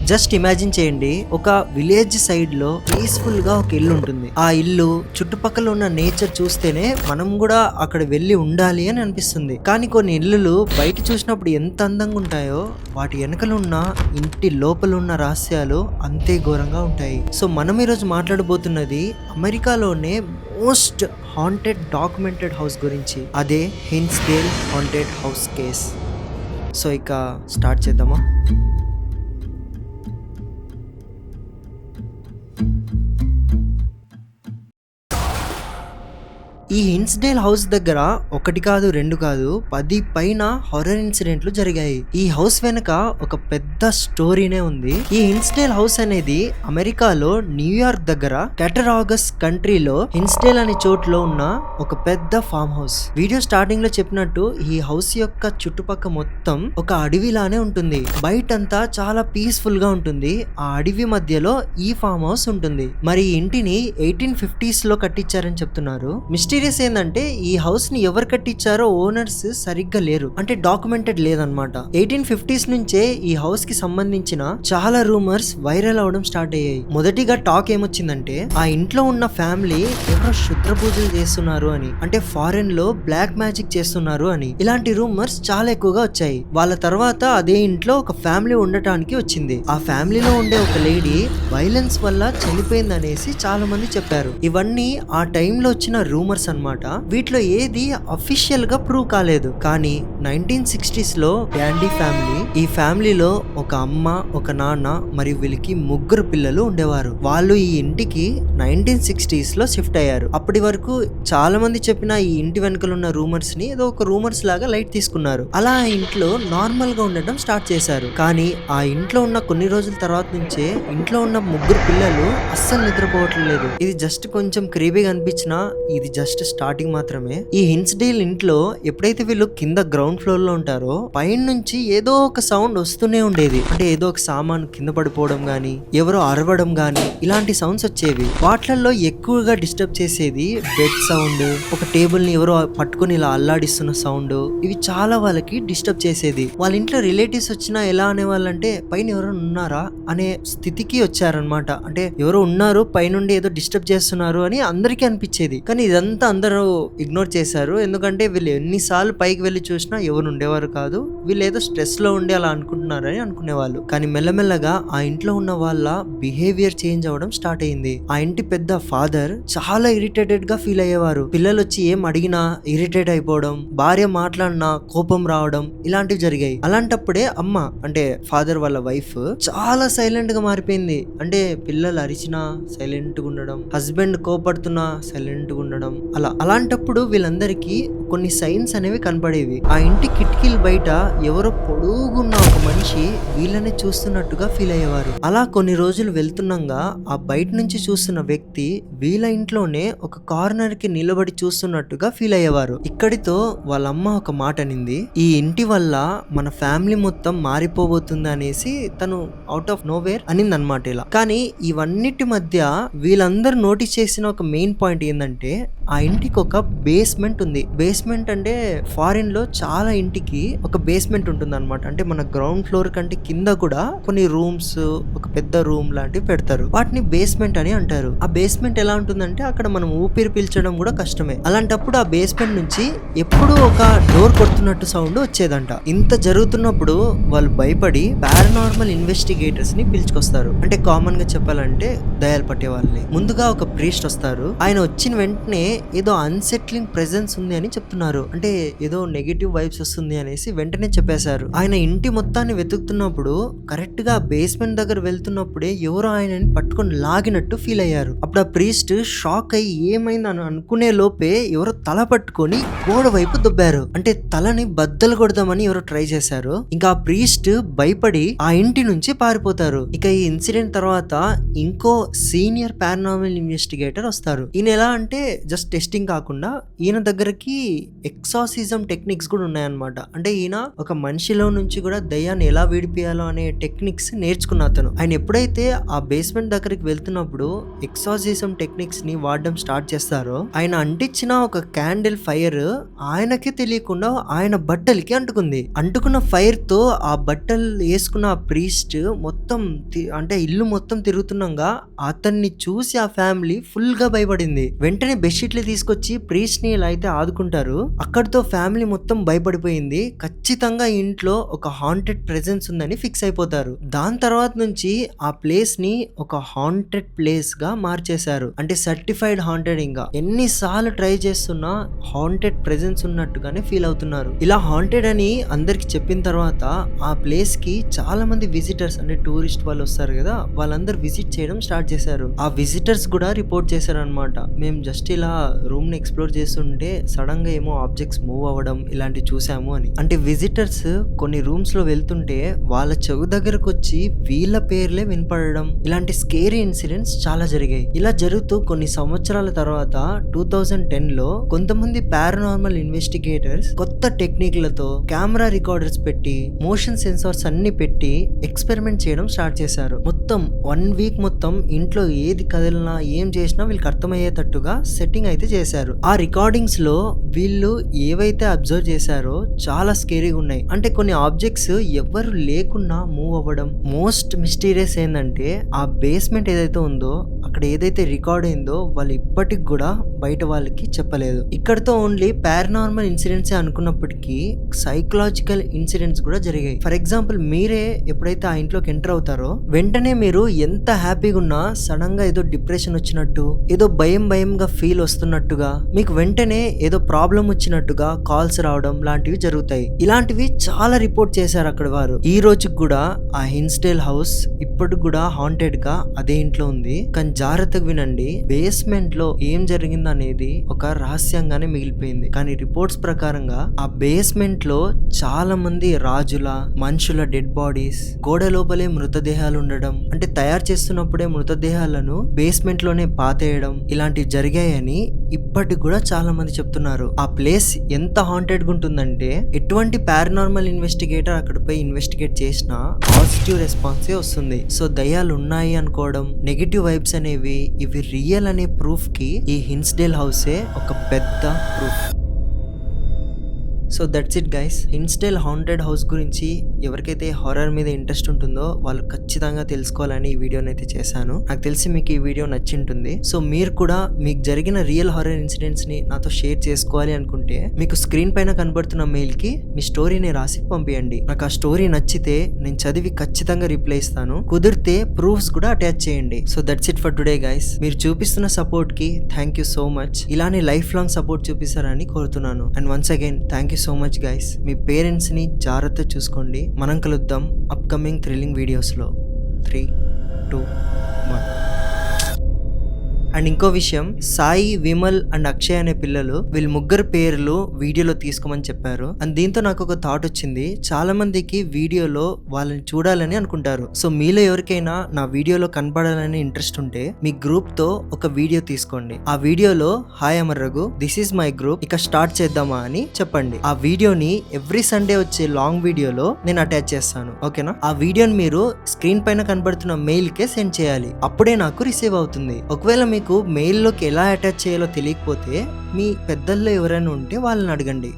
Just imagine చేయండి, ఒక village side లో పీస్ఫుల్ గా ఒక ఇల్లు ఉంటుంది. ఆ ఇల్లు చుట్టుపక్కల ఉన్న నేచర్ చూస్తేనే మనం కూడా అక్కడ వెళ్ళి ఉండాలి అని అనిపిస్తుంది. కానీ కొన్ని ఇల్లులు బయట చూసినప్పుడు ఎంత అందంగా ఉంటాయో వాటి వెనకల ఉన్న ఇంటి లోపల ఉన్న రహస్యాలు అంతే ఘోరంగా ఉంటాయి. సో మనం ఈరోజు మాట్లాడబోతున్నది అమెరికాలోనే మోస్ట్ హాంటెడ్ డాక్యుమెంటెడ్ హౌస్ గురించి. అదే హిన్స్డేల్ హాంటెడ్ హౌస్ కేస్. సో ఇక స్టార్ట్ చేద్దామా? ఈ హిన్స్డేల్ హౌస్ దగ్గర ఒకటి కాదు, రెండు కాదు, 10 పైన హారర్ ఇన్సిడెంట్లు జరిగాయి. ఈ హౌస్ వెనక ఒక పెద్ద స్టోరీనే ఉంది. ఈ హిన్స్డేల్ హౌస్ అనేది అమెరికాలో న్యూయార్క్ దగ్గర కెటరాగస్ కంట్రీలో హిన్స్డేల్ అనే చోటులో ఉన్న ఒక పెద్ద ఫామ్ హౌస్. వీడియో స్టార్టింగ్ లో చెప్పినట్టు ఈ హౌస్ యొక్క చుట్టుపక్క మొత్తం ఒక అడవిలానే ఉంటుంది. బయటంతా చాలా పీస్ఫుల్ గా ఉంటుంది. ఆ అడవి మధ్యలో ఈ ఫామ్ హౌస్ ఉంటుంది. మరి ఈ ఇంటిని 1850s లో కట్టించారని చెప్తున్నారు. మిస్టీరియస్ ఏంటంటే ఈ హౌస్ ని ఎవరు కట్టించారో ఓనర్స్ సరిగ్గా లేరు, అంటే డాక్యుమెంటెడ్ లేదనమాట. 1850s నుంచే ఈ హౌస్ కి సంబంధించిన చాలా రూమర్స్ వైరల్ అవడం స్టార్ట్ అయ్యాయి. మొదటిగా టాక్ ఏమొచ్చిందంటే ఆ ఇంట్లో ఉన్న ఫ్యామిలీ ఎవరో శుద్ర పూజలు చేస్తున్నారు అని, అంటే ఫారెన్ లో బ్లాక్ మ్యాజిక్ చేస్తున్నారు అని. ఇలాంటి రూమర్స్ చాలా ఎక్కువగా వచ్చాయి. వాళ్ళ తర్వాత అదే ఇంట్లో ఒక ఫ్యామిలీ ఉండటానికి వచ్చింది. ఆ ఫ్యామిలీలో ఉండే ఒక లేడీ వైలెన్స్ వల్ల చనిపోయింది అనేసి చాలా మంది చెప్పారు. ఇవన్నీ ఆ టైంలో వచ్చిన రూమర్స్ అన్నమాట. వీటిలో ఏది అఫీషియల్ గా ప్రూవ్ కాలేదు. కానీ 1960s లో డాండీ ఫ్యామిలీ, ఈ ఫ్యామిలీలో ఒక అమ్మ, ఒక నాన్న మరియు వీళ్ళకి ముగ్గురు పిల్లలు ఉండేవారు. వాళ్ళు ఈ ఇంటికి 1960s లో షిఫ్ట్ అయ్యారు. అప్పటి వరకు చాలా మంది చెప్పిన ఈ ఇంటి వెనుకలు ఉన్న రూమర్స్ ని ఏదో ఒక రూమర్స్ లాగా లైట్ తీసుకున్నారు. అలా ఆ ఇంట్లో నార్మల్ గా ఉండటం స్టార్ట్ చేశారు. కానీ ఆ ఇంట్లో ఉన్న కొన్ని రోజుల తర్వాత నుంచే ఇంట్లో ఉన్న ముగ్గురు పిల్లలు అస్సలు నిద్రపోవట్లేదు. ఇది జస్ట్ కొంచెం క్రీపీగా అనిపించినా ఇది జస్ట్ స్టార్టింగ్ మాత్రమే. ఈ హిన్స్డేల్ ఇంట్లో ఎప్పుడైతే వీళ్ళు కింద గ్రౌండ్ ఫ్లోర్ లో ఉంటారో పైన నుంచి ఏదో ఒక సౌండ్ వస్తూనే ఉండేది. అంటే ఏదో ఒక సామాన్ కింద పడిపోవడం గానీ, ఎవరో అరవడం గానీ, ఇలాంటి సౌండ్స్ వచ్చేవి. వాటిల్లో ఎక్కువగా డిస్టర్బ్ చేసేది బెడ్ సౌండ్, ఒక టేబుల్ ని ఎవరో పట్టుకుని ఇలా అల్లాడిస్తున్న సౌండ్. ఇవి చాలా వాళ్ళకి డిస్టర్బ్ చేసేది. వాళ్ళ ఇంట్లో రిలేటివ్స్ వచ్చినా ఎలా అనేవాళ్ళంటే పైన ఎవరో ఉన్నారా అనే స్థితికి వచ్చారనమాట. అంటే ఎవరో ఉన్నారు పైనుండి ఏదో డిస్టర్బ్ చేస్తున్నారు అని అందరికీ అనిపించేది. కానీ ఇదంతా అందరూ ఇగ్నోర్ చేశారు. ఎందుకంటే వీళ్ళు ఎన్నిసార్లు పైకి వెళ్ళి చూసినా ఎవరు ఉండేవారు కాదు. వీళ్ళు ఏదో స్ట్రెస్ లో ఉండి అలా అనుకుంటున్నారని అనుకునేవాళ్ళు. కానీ మెల్లమెల్లగా ఆ ఇంట్లో ఉన్న వాళ్ళ బిహేవియర్ చేంజ్ అవ్వడం స్టార్ట్ అయింది. ఆ ఇంటి పెద్ద ఫాదర్ చాలా ఇరిటేటెడ్ గా ఫీల్ అయ్యేవారు. పిల్లలు వచ్చి ఏం అడిగినా ఇరిటేట్ అయిపోవడం, భార్య మాట్లాడినా కోపం రావడం, ఇలాంటివి జరిగాయి. అలాంటప్పుడే అమ్మ, అంటే ఫాదర్ వాళ్ళ వైఫ్, చాలా సైలెంట్ గా మారిపోయింది. అంటే పిల్లలు అరిచినా సైలెంట్ గా ఉండడం, హస్బెండ్ కోపడుతున్నా సైలెంట్ గా ఉండడం. అలాంటప్పుడు వీళ్ళందరికీ కొన్ని సైన్స్ అనేవి కనపడేవి. ఆ ఇంటి కిటికీల బయట ఎవరో పొడుగున్న ఒక మనిషి వీళ్ళని చూస్తున్నట్టుగా ఫీల్ అయ్యేవారు. అలా కొన్ని రోజులు వెళ్తుండగా ఆ బయట నుంచి చూస్తున్న వ్యక్తి వీళ్ళ ఇంట్లోనే ఒక కార్నర్ కి నిలబడి చూస్తున్నట్టుగా ఫీల్ అయ్యేవారు. ఇక్కడితో వాళ్ళ అమ్మ ఒక మాట అనింది, ఈ ఇంటి వల్ల మన ఫ్యామిలీ మొత్తం మారిపోబోతుంది అనేసి తను అవుట్ ఆఫ్ నోవేర్ అనింది అనమాట. ఇలా కానీ ఇవన్నిటి మధ్య వీళ్ళందరూ నోటీస్ చేసిన ఒక మెయిన్ పాయింట్ ఏంటంటే ఆ ఇంటికి ఒక బేస్మెంట్ ఉంది. బేస్మెంట్ అంటే ఫారిన్ లో చాలా ఇంటికి ఒక బేస్మెంట్ ఉంటుంది అనమాట. అంటే మన గ్రౌండ్ ఫ్లోర్ కంటే కింద కూడా కొన్ని రూమ్స్, ఒక పెద్ద రూమ్ లాంటివి పెడతారు. వాటిని బేస్మెంట్ అని అంటారు. ఆ బేస్మెంట్ ఎలా ఉంటుందంటే అక్కడ మనం ఊపిరి పీల్చడం కూడా కష్టమే. అలాంటప్పుడు ఆ బేస్మెంట్ నుంచి ఎప్పుడూ ఒక డోర్ కొడుతున్నట్టు సౌండ్ వచ్చేదంట. ఇంత జరుగుతున్నప్పుడు వాళ్ళు భయపడి పారానార్మల్ ఇన్వెస్టిగేటర్స్ ని పిలుచుకొస్తారు. అంటే కామన్ గా చెప్పాలంటే దయాలు పట్టే వాళ్ళని. ముందుగా ఒక ప్రీస్ట్ వస్తారు. ఆయన వచ్చిన వెంటనే ఏదో అన్సెట్లింగ్ ప్రెజెన్స్ ఉంది అని చెప్తున్నారు. అంటే ఏదో నెగిటివ్ వైబ్స్ వస్తుంది అనేసి వెంటనే చెప్పేశారు. ఆయన ఇంటి మొత్తాన్ని వెతుకుతున్నప్పుడు కరెక్ట్ గా బేస్మెంట్ దగ్గర వెళ్తున్నప్పుడే ఎవరో ఆయనని పట్టుకొని లాగినట్టు ఫీల్ అయ్యారు. అప్పుడు ఆ ప్రీస్ట్ షాక్ అయ్యి ఏమైంది అని అనుకునే లోపే ఎవరో తల పట్టుకొని గోడ వైపు దుబ్బారు. అంటే తలని బద్దలు కొడదామని ఎవరో ట్రై చేశారు. ఇంకా ఆ ప్రీస్ట్ భయపడి ఆ ఇంటి నుంచి పారిపోతారు. ఇక ఈ ఇన్సిడెంట్ తర్వాత ఇంకో సీనియర్ పారానార్మల్ ఇన్వెస్టిగేటర్ వస్తారు. ఈయన ఎలా అంటే జస్ట్ టెస్టింగ్ కాకుండా ఈయన దగ్గరకి ఎక్సాసిజం టెక్నిక్స్ కూడా ఉన్నాయన్నమాట. అంటే ఈయన ఒక మనిషిలో నుంచి కూడా దయ్యాన్ని ఎలా విడిపియాలో అనే టెక్నిక్స్ నేర్చుకున్న అతను. ఆయన ఎప్పుడైతే ఆ బేస్మెంట్ దగ్గరికి వెళ్తున్నప్పుడు ఎక్సాసిజం టెక్నిక్స్ ని వాడడం స్టార్ట్ చేస్తారో, ఆయన అంటించిన ఒక క్యాండిల్ ఫైర్ ఆయనకే తెలియకుండా ఆయన బట్టలకి అంటుకుంది. అంటుకున్న ఫైర్ తో ఆ బట్టలు వేసుకున్న ఆ ప్రీస్ట్ మొత్తం అంటే ఇల్లు మొత్తం తిరుగుతున్నాగా అతన్ని చూసి ఆ ఫ్యామిలీ ఫుల్ గా భయపడింది. వెంటనే బెడ్షీట్లు తీసుకొచ్చి ప్రీస్ట్ ని ఇలా అయితే ఆదుకుంటారు. అక్కడితో ఫ్యామిలీ మొత్తం భయపడిపోయింది. ఖచ్చితంగా ఇంట్లో ఒక హాంటెడ్ ప్రెజెన్స్ ఉందని ఫిక్స్ అయిపోతారు. దాని తర్వాత నుంచి ఆ ప్లేస్ ని ఒక హాంటెడ్ ప్లేస్ గా మార్చేశారు. అంటే సర్టిఫైడ్ హాంటెడ్. ఇంకా ఎన్నిసార్లు ట్రై చేస్తున్నా హాంటెడ్ ప్రెజెన్స్ ఉన్నట్టుగానే ఫీల్ అవుతున్నారు. ఇలా హాంటెడ్ అని అందరికి చెప్పిన తర్వాత ఆ ప్లేస్ కి చాలా మంది విజిటర్స్ అంటే టూరిస్ట్ వాళ్ళు వస్తారు కదా, వాళ్ళందరూ విజిట్ చేయడం స్టార్ట్ చేశారు. ఆ విజిటర్స్ కూడా రిపోర్ట్ చేశారు అనమాట. మేము జస్ట్ ఇలా రూమ్ ని ఎక్స్ప్లోర్ చేస్తుంటే సడన్ గా ఏమో ఆబ్జెక్ట్స్ మూవ్ అవ్వడం ఇలాంటివి చూసాము అని. అంటే విజిటర్స్ కొన్ని రూమ్స్ లో వెళ్తుంటే వాళ్ళ చెవు దగ్గరకు వచ్చి వీళ్ళ పేర్లే వినపడడం, ఇలాంటి స్కేరీ ఇన్సిడెంట్స్ చాలా జరిగాయి. ఇలా జరుగుతూ కొన్ని సంవత్సరాల తర్వాత 2010 లో కొంతమంది పారానార్మల్ ఇన్వెస్టిగేటర్స్ కొత్త టెక్నిక్లతో కెమెరా రికార్డర్స్ పెట్టి మోషన్ సెన్సార్స్ అన్ని పెట్టి ఎక్స్పెరిమెంట్ చేయడం స్టార్ట్ చేశారు. మొత్తం 1 వీక్ మొత్తం ఇంట్లో ఏది కదిలినా ఏం చేసినా వీళ్ళకి అర్థమయ్యేటట్టుగా సెట్టింగ్ అయితే చేశారు. ఆ రికార్డింగ్స్ లో వీళ్ళు ఏవైతే అబ్జర్వ్ చేశారో చాలా స్కేరీగా ఉన్నాయి. అంటే కొన్ని ఆబ్జెక్ట్స్ ఎవరు లేకున్నా మూవ్ అవ్వడం. మోస్ట్ మిస్టీరియస్ ఏంటంటే ఆ బేస్మెంట్ ఏదైతే ఉందో అక్కడ ఏదైతే రికార్డ్ అయిందో వాళ్ళు ఇప్పటికి కూడా బయట వాళ్ళకి చెప్పలేదు. ఇక్కడతో ఓన్లీ పారానార్మల్ ఇన్సిడెంట్స్ అనుకున్నప్పటికీ సైకలాజికల్ ఇన్సిడెంట్స్ కూడా జరిగాయి. ఫర్ ఎగ్జాంపుల్ మీరే ఎప్పుడైతే ఆ ఇంట్లోకి ఎంటర్ అవుతారో వెంటనే మీరు ఎంత హ్యాపీగా ఉన్నా సడన్ గా ఏదో డిప్రెషన్ వచ్చినట్టు, ఏదో భయంగా ఫీల్ వస్తున్నట్టుగా, మీకు వెంటనే ఏదో ప్రాబ్లం వచ్చినట్టుగా కాల్స్ రావడం లాంటివి జరుగుతాయి. ఇలాంటివి చాలా రిపోర్ట్ చేశారు అక్కడ వారు. ఈ రోజుకి కూడా ఆ హిన్స్డేల్ హౌస్ ఇప్పటికి కూడా హాంటెడ్ గా అదే ఇంట్లో ఉంది. కానీ జాగ్రత్తగా వినండి, బేస్మెంట్ లో ఏం జరిగింది అనేది ఒక రహస్యంగానే మిగిలిపోయింది. కానీ రిపోర్ట్స్ ప్రకారంగా ఆ బేస్మెంట్ లో చాలా మంది రాజుల మనుషుల డెడ్ బాడీస్, గోడ లోపలే మృతదేహాలు ఉండడం, అంటే తయారు చేస్తున్నప్పుడే మృతదేహాలను బేస్మెంట్ లోనే పాతేయడం ఇలాంటివి జరిగాయని ఇప్పటికి కూడా చాలా మంది చెప్తున్నారు. ఆ ప్లేస్ ఎంత హాంటెడ్ గా ఉంటుందంటే ఎటువంటి పారానార్మల్ ఇన్వెస్టిగేటర్ అక్కడ పోయి ఇన్వెస్టిగేట్ చేసినా పాజిటివ్ రెస్పాన్సే వస్తుంది. సో దయ్యాలు ఉన్నాయి అనుకోవడం, నెగిటివ్ వైబ్స్ అనేవి ఇవి రియల్ అనే ప్రూఫ్ కి ఈ హిన్స్డేల్ హౌసే ఒక పెద్ద proof. So that's it guys. Hinsdale haunted house గురించి ఎవరికైతే హారర్ మీద ఇంట్రెస్ట్ ఉంటుందో వాళ్ళు ఖచ్చితంగా తెలుసుకోవాలని ఈ వీడియోని అయితే చేశాను. నాకు తెలిసి మీకు ఈ వీడియో నచ్చింటుంది. సో మీరు కూడా మీకు జరిగిన రియల్ హారర్ ఇన్సిడెంట్స్ ని నాతో షేర్ చేసుకోవాలి అనుకుంటే మీకు స్క్రీన్ పైన కనబడుతున్న మెయిల్ కి మీ స్టోరీని రాసి పంపియండి. నాకు ఆ స్టోరీ నచ్చితే నేను చదివి ఖచ్చితంగా రిప్లై ఇస్తాను. కుదిరితే ప్రూఫ్స్ కూడా అటాచ్ చేయండి. So that's it for today guys. మీరు చూపిస్తున్న సపోర్ట్ కి థ్యాంక్ యూ సో మచ్. ఇలానే లైఫ్ లాంగ్ సపోర్ట్ చూపిస్తారని కోరుతున్నాను. And once again thank you so much guys. Me parents ని జాగ్రత్త చూసుకోండి. మనం కలుద్దాం అప్కమింగ్ థ్రిల్లింగ్ వీడియోస్ లో. 3, 2, 1. అండ్ ఇంకో విషయం, సాయి, విమల్ అండ్ అక్షయ్ అనే పిల్లలు వీళ్ళ ముగ్గురు పేర్లు వీడియోలో తీసుకోమని చెప్పారు. అండ్ దీంతో నాకు ఒక థాట్ వచ్చింది. చాలా మందికి వీడియోలో వాళ్ళని చూడాలని అనుకుంటారు. సో మీలో ఎవరికైనా నా వీడియోలో కనపడాలని ఇంట్రెస్ట్ ఉంటే మీ గ్రూప్ తో ఒక వీడియో తీసుకోండి. ఆ వీడియోలో hi Amar Raghu, this is my group, ఇక స్టార్ట్ చేద్దామా అని చెప్పండి. ఆ వీడియోని ఎవ్రీ సండే వచ్చే లాంగ్ వీడియోలో నేను అటాచ్ చేస్తాను. ఓకేనా? ఆ వీడియోని మీరు స్క్రీన్ పైన కనబడుతున్న మెయిల్ కే సెండ్ చేయాలి. అప్పుడే నాకు రిసీవ్ అవుతుంది. ఒకవేళ మీకు మెయిల్లోకి ఎలా అటాచ్ చేయాలో తెలియకపోతే మీ పెద్దల్లో ఎవరైనా ఉంటే వాళ్ళని అడగండి.